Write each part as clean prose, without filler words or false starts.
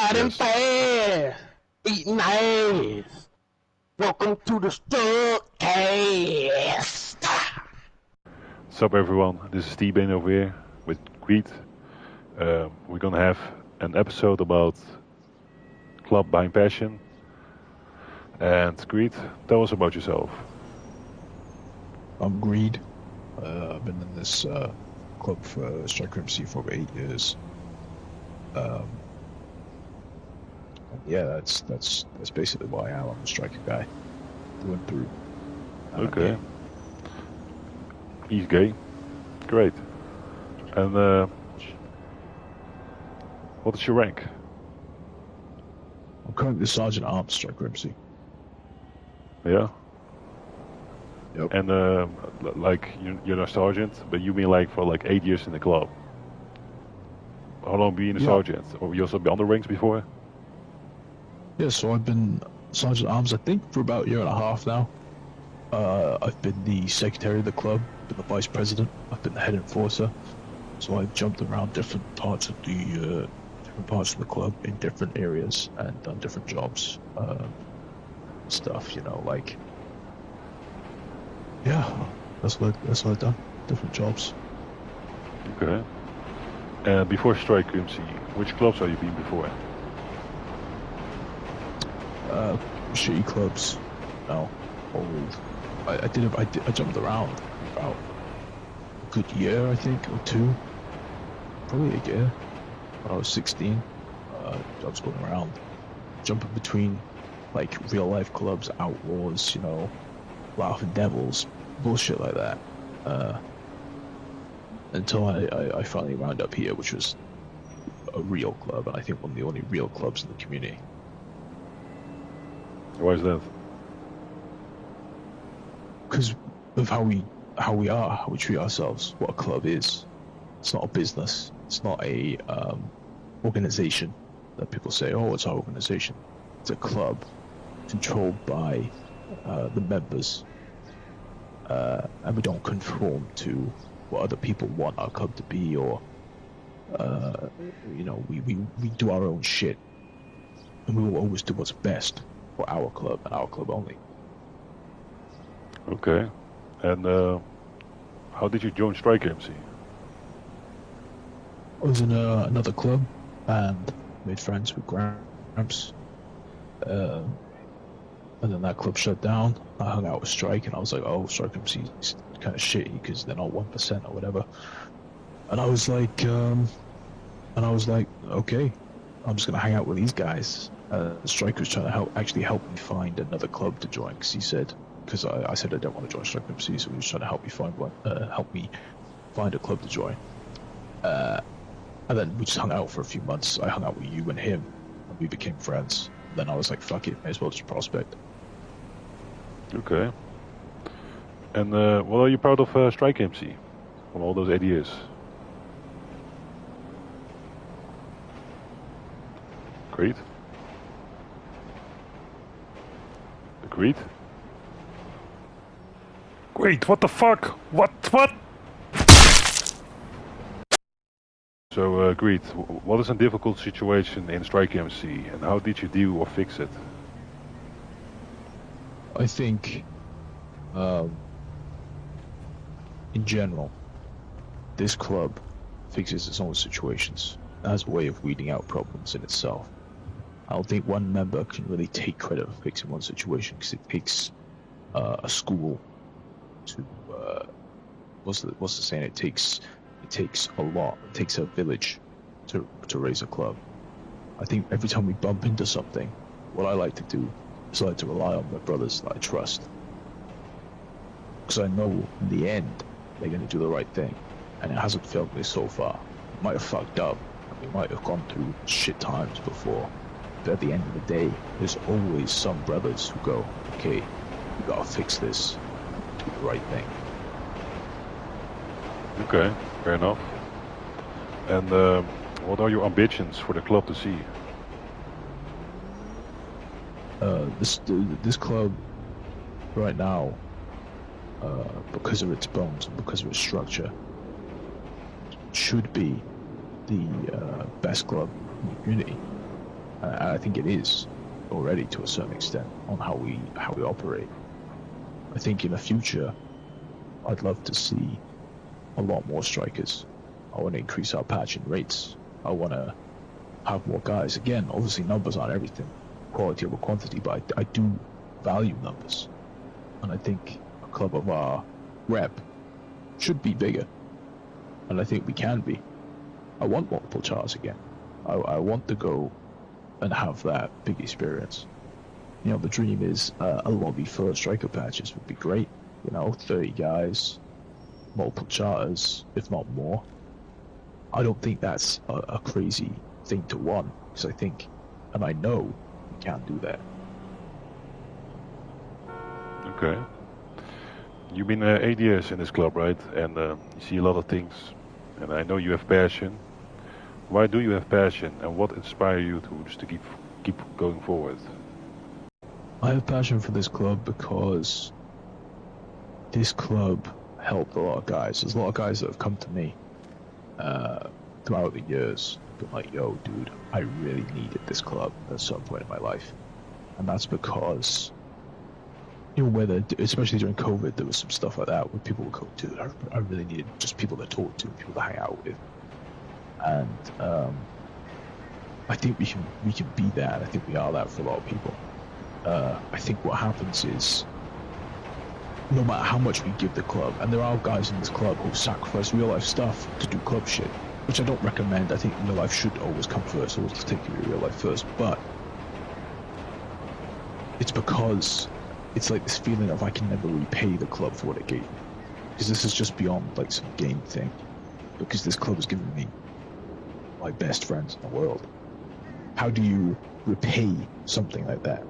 Riding fast, eating ass. Welcome to the Stuckcast. What's up, everyone? This is T-Bane over here with Greed. We're gonna have an episode about Club Buying Passion. And Greed, tell us about yourself. I'm Greed. I've been in this club for Striker MC for over 8 years. Yeah, that's basically why I am. I'm a striker guy, through and through. Okay. He's gay. Great. And what is your rank? I'm currently Sergeant Arms Striker MC. Yeah. Yep. And like you're not sergeant, but you been like for like 8 years in the club. How long been a sergeant? Or you also been on the ranks before? Yeah, so I've been Sergeant Arms, I think, for about a year and a half now. I've been the secretary of the club, been the vice president, I've been the head enforcer. So I've jumped around different parts of the club in different areas and done different jobs, stuff. Like, yeah, that's what I've done. Different jobs. Okay. And before Striker MC, which clubs have you been before? Shitty clubs. No, old. I jumped around about a good year, I think, or two. Probably a year. When I was 16, I was going around, jumping between like real life clubs, outlaws, Laughing Devils, bullshit like that. Until I finally wound up here, which was a real club, and I think one of the only real clubs in the community. Why is that? Because of how we treat ourselves, what a club is. It's not a business. It's not a organization that people say, oh, it's our organization. It's a club controlled by the members, and we don't conform to what other people want our club to be, or we do our own shit, and we will always do what's best for our club and our club only. Okay. And how did you join Striker MC? I was in another club and made friends with Gramps. And then that club shut down. I hung out with Strike, and I was like, oh, Striker MC is kind of shitty because they're not 1% or whatever. And I was like, okay, I'm just gonna hang out with these guys. Striker was trying to help me find another club to join, because I said I don't want to join Striker MC, so he was trying to help me find a club to join. And then we just hung out for a few months. I hung out with you and him, and we became friends. Then I was like, fuck it, may as well just prospect. Okay. And what are you proud of Striker MC from all those 8 years? Great. Agreed. Great, what the fuck? What? So, Greed, what is a difficult situation in Striker MC, and how did you deal or fix it? I think, in general, this club fixes its own situations. It has a way of weeding out problems in itself. I don't think one member can really take credit for fixing one situation, because it takes a school to what's the saying? It takes a lot. It takes a village to raise a club. I think every time we bump into something, what I like to do is I like to rely on my brothers that I trust, because I know in the end they're going to do the right thing, and it hasn't failed me so far. We might have fucked up, and we might have gone through shit times before, but at the end of the day, there's always some brothers who go, okay, we gotta fix this, do the right thing. Okay, fair enough. And what are your ambitions for the club to see? This club right now, because of its bones and because of its structure, should be the best club in the community. I think it is already to a certain extent on how we operate. I think in the future, I'd love to see a lot more strikers. I want to increase our patching rates. I want to have more guys. Again, obviously numbers aren't everything, quality over quantity, but I do value numbers. And I think a club of our rep should be bigger. And I think we can be. I want multiple charts again. I want to go and have that big experience. You know, the dream is a lobby full of striker patches would be great. 30 guys, multiple charters, if not more. I don't think that's a crazy thing to want, because I think, and I know, we can do that. Okay. You've been 8 years in this club, right? And you see a lot of things. And I know you have passion. Why do you have passion, and what inspires you to just to keep going forward? I have passion for this club because this club helped a lot of guys. There's a lot of guys that have come to me throughout the years, been like, yo, dude, I really needed this club at some point in my life. And that's because, especially during COVID, there was some stuff like that where people would go, dude, I really needed just people to talk to, people to hang out with. And I think we can be that. I think we are that for a lot of people. I think what happens is, no matter how much we give the club, and there are guys in this club who sacrifice real life stuff to do club shit, which I don't recommend. I think real life should always come first, always take your real life first, but it's because it's like this feeling of I can never repay the club for what it gave me. Because this is just beyond like some game thing. Because this club has given me my best friends in the world. How do you repay something like that?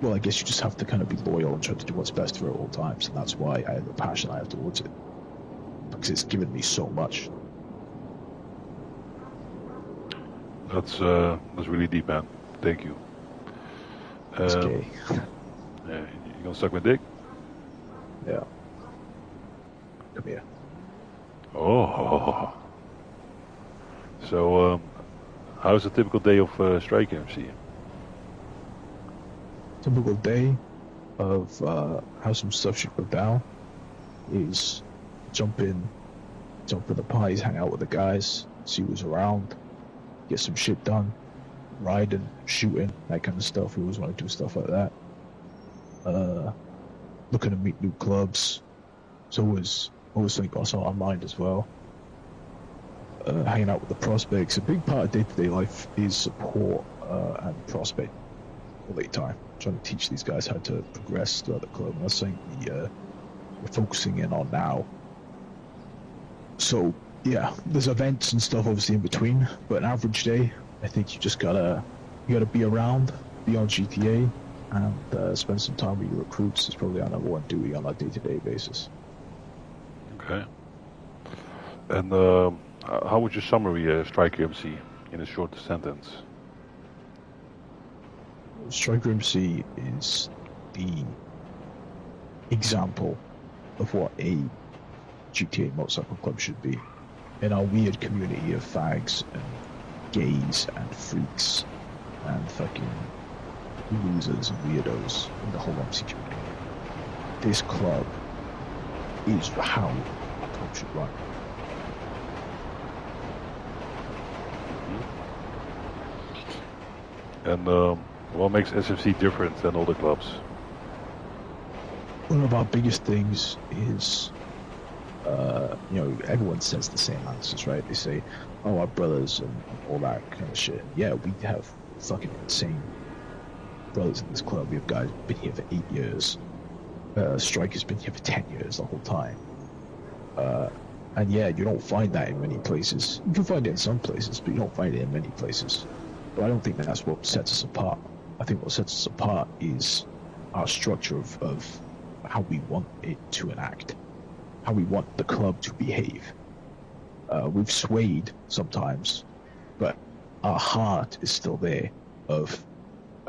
Well, I guess you just have to kind of be loyal and try to do what's best for it at all times, and that's why I have the passion I have towards it. Because it's given me so much. That's really deep, man. Thank you. It's gay. Yeah, you gonna suck my dick? Yeah. Come here. Oh. So, how's a typical day of Striker MC? Typical day of how some stuff should go down is jump in the parties, hang out with the guys, see who's around, get some shit done, riding, shooting, that kind of stuff. We always want to do stuff like that. Looking to meet new clubs. It's always something got on our mind as well. Hanging out with the prospects. A big part of day-to-day life is support and prospect all the time. Trying to teach these guys how to progress throughout the club. And that's something we're focusing in on now. So yeah, there's events and stuff obviously in between, but an average day, I think you gotta be around, be on GTA, and spend some time with your recruits. Is probably our number one duty on a day-to-day basis. Okay. And how would you summary Striker MC in a short sentence? Striker MC is the example of what a GTA motorcycle club should be. In our weird community of fags and gays and freaks and fucking losers and weirdos in the whole MC community, this club is how a club should run. And what makes SFC different than other clubs? One of our biggest things is, everyone says the same answers, right? They say, oh, our brothers and all that kind of shit. Yeah, we have fucking insane brothers in this club. We have guys who've been here for 8 years. Striker's been here for 10 years the whole time. And yeah, you don't find that in many places. You can find it in some places, but you don't find it in many places. But I don't think that's what sets us apart. I think what sets us apart is our structure of how we want it to enact, how we want the club to behave. We've swayed sometimes, but our heart is still there of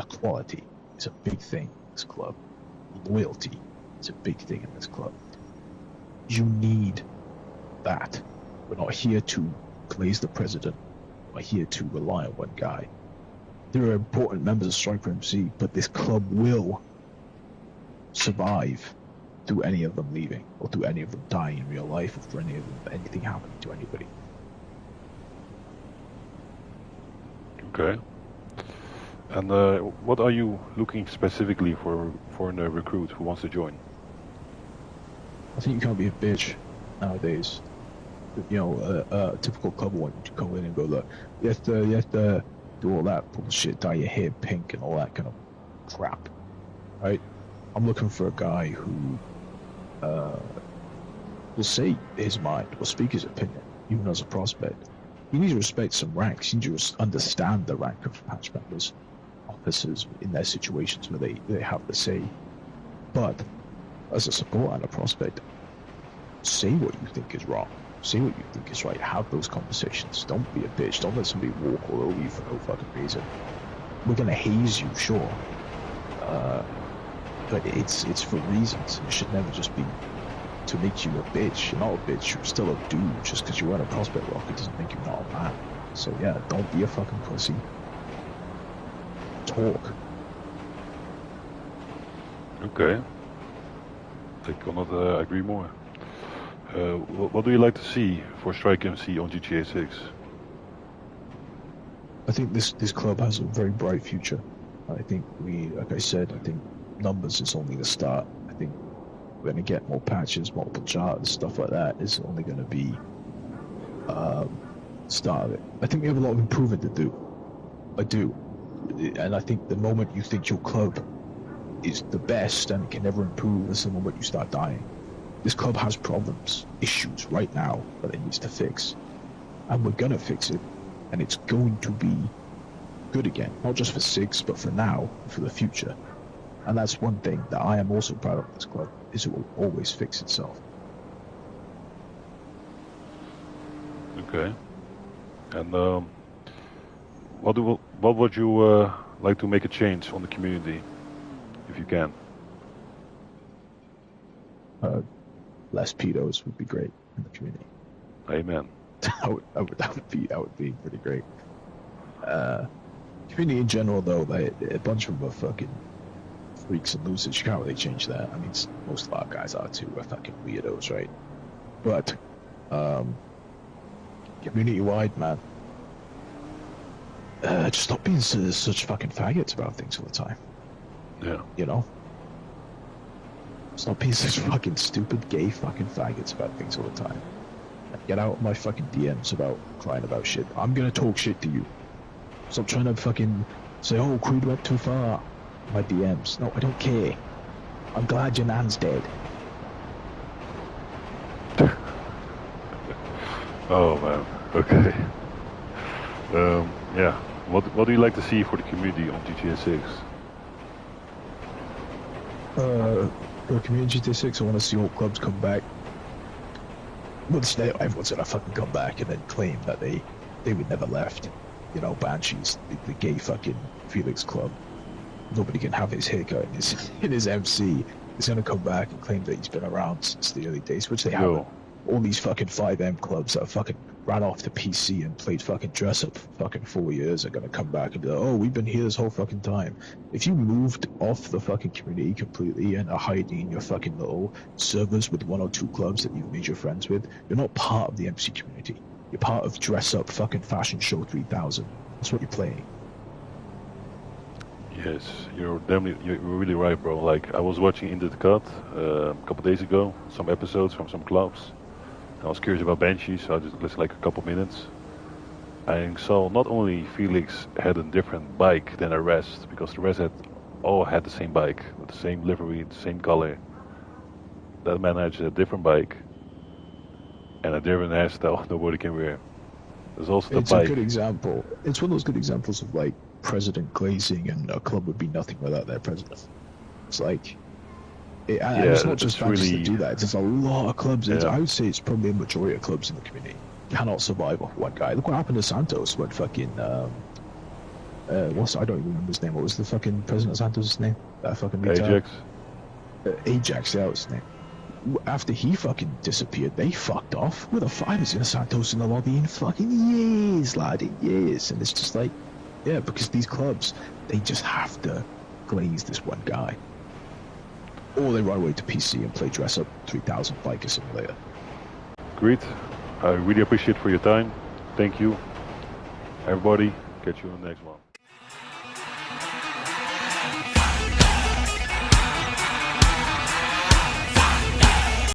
equality. It's a big thing in this club. Loyalty is a big thing in this club. You need that. We're not here to glaze the president. We're here to rely on one guy. There are important members of Striker MC, but this club will survive through any of them leaving, or through any of them dying in real life, or for any of them, anything happening to anybody. Okay. And what are you looking specifically for a recruit who wants to join? I think you can't be a bitch nowadays. You know, a typical club want to come in and go, look, you have to do all that bullshit, dye your hair pink and all that kind of crap, right? I'm looking for a guy who will say his mind, will speak his opinion, even as a prospect. You need to respect some ranks. You need to understand the rank of patch members, officers in their situations where they have the say. But as a support and a prospect, say what you think is wrong. Say what you think is right. Have those conversations. Don't be a bitch. Don't let somebody walk all over you for no fucking reason. We're gonna haze you, sure, but it's for reasons. It should never just be to make you a bitch. You're not a bitch. You're still a dude. Just because you run a prospect rocket doesn't make you not a man. So yeah, don't be a fucking pussy. Talk. Okay. I cannot agree more. What do you like to see for Strike MC on GTA 6? I think this club has a very bright future. I think like I said, I think numbers is only the start. I think we're going to get more patches, multiple charters, stuff like that is only going to be start of it. I think we have a lot of improvement to do. I do. And I think the moment you think your club is the best and it can never improve is the moment you start dying. This club has problems, issues right now that it needs to fix. And we're going to fix it. And it's going to be good again. Not just for 6, but for now, for the future. And that's one thing that I am also proud of this club, is it will always fix itself. Okay. And what would you like to make a change on the community, if you can? Less pedos would be great in the community. Amen. that would be pretty great. Community in general, though, a bunch of them are fucking freaks and losers. You can't really change that. I mean, most of our guys are too. We're fucking weirdos, right? But community-wide, man, just stop being such fucking faggots about things all the time. Yeah. You know? Stop being such fucking stupid gay fucking faggots about things all the time. Get out of my fucking DMs about crying about shit. I'm gonna talk shit to you. Stop trying to fucking say, oh, Creed went too far. My DMs. No, I don't care. I'm glad your nan's dead. Oh man. Okay. Yeah. What do you like to see for the community on GTA 6? For community GTA 6, I want to see all clubs come back. Well, everyone's gonna fucking come back and then claim that they would never left. You know, Banshees, the gay fucking Felix club. Nobody can have his haircut in his MC. He's gonna come back and claim that he's been around since the early days, which they haven't. All these fucking 5M clubs that fucking ran off the PC and played fucking dress up for fucking 4 years are gonna come back and be like, oh, we've been here this whole fucking time. If you moved off the fucking community completely and are hiding in your fucking little servers with 1 or 2 clubs that you've made your friends with, you're not part of the MC community. You're part of dress up fucking fashion show 3000. That's what you're playing. Yes, you're really right, bro. Like, I was watching Into the Cut a couple days ago, some episodes from some clubs. I was curious about Banshee, so I just listened like a couple minutes. I saw not only Felix had a different bike than the rest, because the rest all had the same bike, with the same livery, the same color. That man had a different bike, and a different hairstyle nobody can wear. There's also the bike. It's a good example. It's one of those good examples of like president glazing, and a club would be nothing without their president. It's like, and it's not just fans really, that do that. It's a lot of clubs. Yeah. I would say it's probably a majority of clubs in the community cannot survive off one guy. Look what happened to Santos when fucking I don't even remember his name. What was the fucking president of Santos' name? That fucking Ajax. Ajax, that was his name. After he fucking disappeared, they fucked off. Where the fuck is Santos in the lobby in fucking years, lad, in years. And it's just like, Yeah, because these clubs, they just have to glaze this one guy. Or they run away to PC and play Dress Up 3000 Biker Simulator. Great. I really appreciate for your time. Thank you. Everybody, catch you on the next one.